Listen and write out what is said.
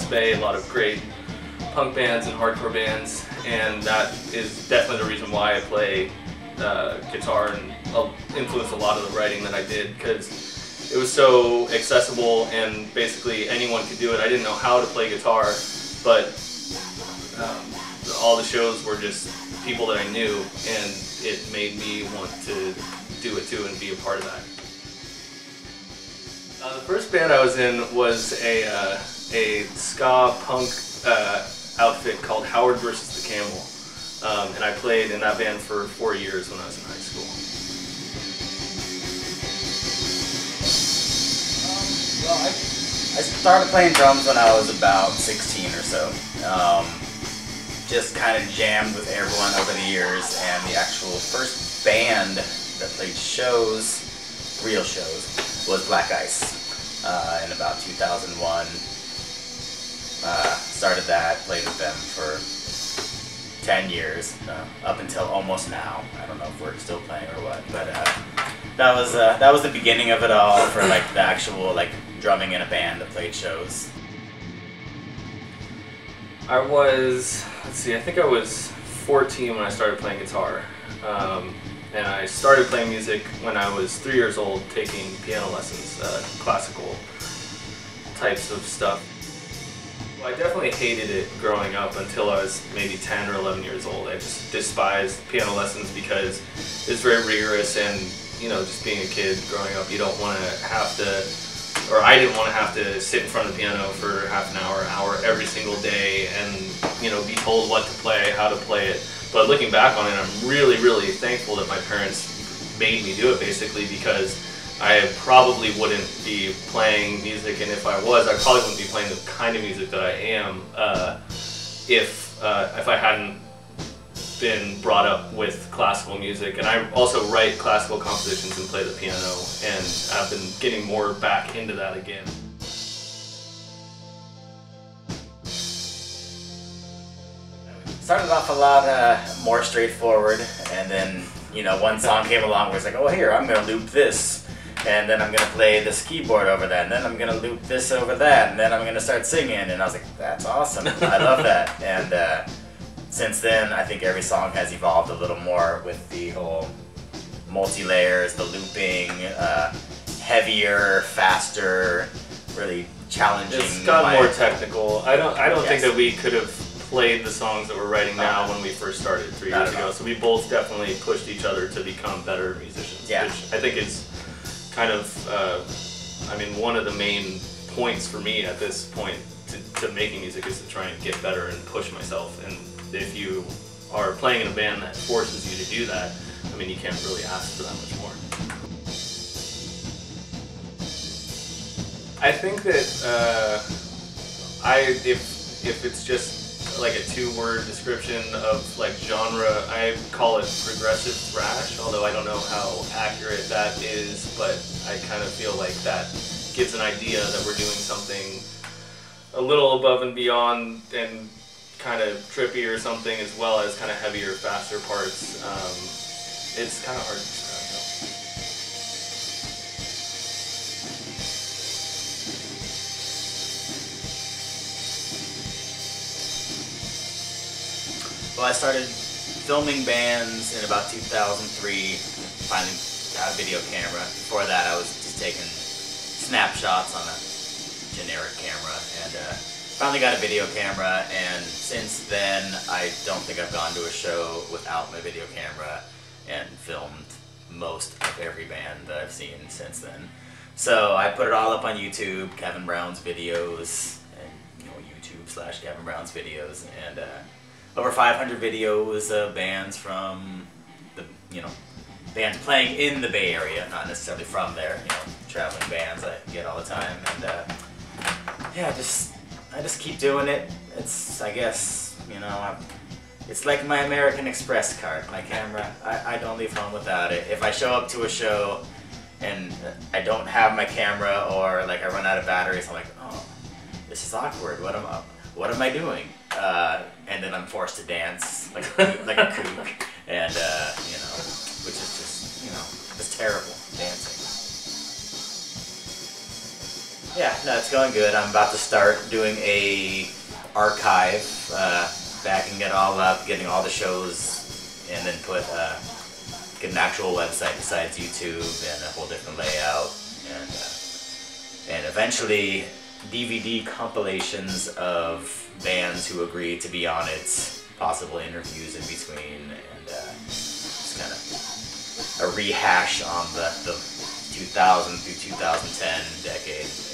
West Bay, a lot of great punk bands and hardcore bands, and that is definitely the reason why I play guitar and influenced a lot of the writing that I did, because it was so accessible and basically anyone could do it. I didn't know how to play guitar, but all the shows were just people that I knew, and it made me want to do it too and be a part of that. The first band I was in was a ska punk outfit called Howard vs. the Camel, and I played in that band for 4 years when I was in high school. Well, I started playing drums when I was about 16 or so. Just kind of jammed with everyone over the years, and the actual first band that played shows, real shows, was Black Ice in about 2001. Started that, played with them for 10 years, up until almost now. I don't know if we're still playing or what, but that was the beginning of it all for like the actual like drumming in a band that played shows. I was, let's see, I think I was 14 when I started playing guitar. And I started playing music when I was 3 years old, taking piano lessons, classical types of stuff. Well, I definitely hated it growing up until I was maybe 10 or 11 years old. I just despised piano lessons because it's very rigorous, and you know, just being a kid growing up, you don't want to have to, or I didn't want to have to sit in front of the piano for half an hour every single day and, you know, be told what to play, how to play it. But looking back on it, I'm really, really thankful that my parents made me do it, basically, because I probably wouldn't be playing music, and if I was, I probably wouldn't be playing the kind of music that I am if I hadn't been brought up with classical music. And I also write classical compositions and play the piano, and I've been getting more back into that again. Started off a lot more straightforward, and then, you know, one song came along where it's like, oh, here, I'm going to loop this, and then I'm going to play this keyboard over that, and then I'm going to loop this over that, and then I'm going to start singing, and I was like, that's awesome, I love that. And since then, I think every song has evolved a little more with the whole multi-layers, the looping, heavier, faster, really challenging. It's gotten more technical. I don't Yes. think that we could have played the songs that we're writing now when we first started 3 years ago. So we both definitely pushed each other to become better musicians, Yeah. which I think is kind of, I mean, one of the main points for me at this point to making music is to try and get better and push myself. And if you are playing in a band that forces you to do that, I mean, you can't really ask for that much more. I think that if it's just like a two-word description of like genre, I call it progressive thrash, although I don't know how accurate that is, but I kind of feel like that gives an idea that we're doing something a little above and beyond and kind of trippy or something, as well as kind of heavier, faster parts. It's kind of hard to describe though. Well, I started filming bands in about 2003, finally got a video camera. Before that, I was just taking snapshots on a generic camera, and finally got a video camera, and since then, I don't think I've gone to a show without my video camera, and filmed most of every band that I've seen since then. So I put it all up on YouTube, Kevin Brown's videos, and YouTube/Kevin Brown's videos, and over 500 videos of bands from the, bands playing in the Bay Area, not necessarily from there, traveling bands I get all the time, and yeah, I just keep doing it. It's, I guess, it's like my American Express card, my camera. I don't leave home without it. If I show up to a show and I don't have my camera, or like I run out of batteries, I'm like, oh, this is awkward. What am I doing? And then I'm forced to dance like a kook, and which is just, it's terrible dancing. Yeah, no, it's going good. I'm about to start doing a archive, backing it all up, getting all the shows, and then get an actual website besides YouTube and a whole different layout, and eventually DVD compilations of bands who agreed to be on it, possible interviews in between, and just kind of a rehash on the 2000 through 2010 decade.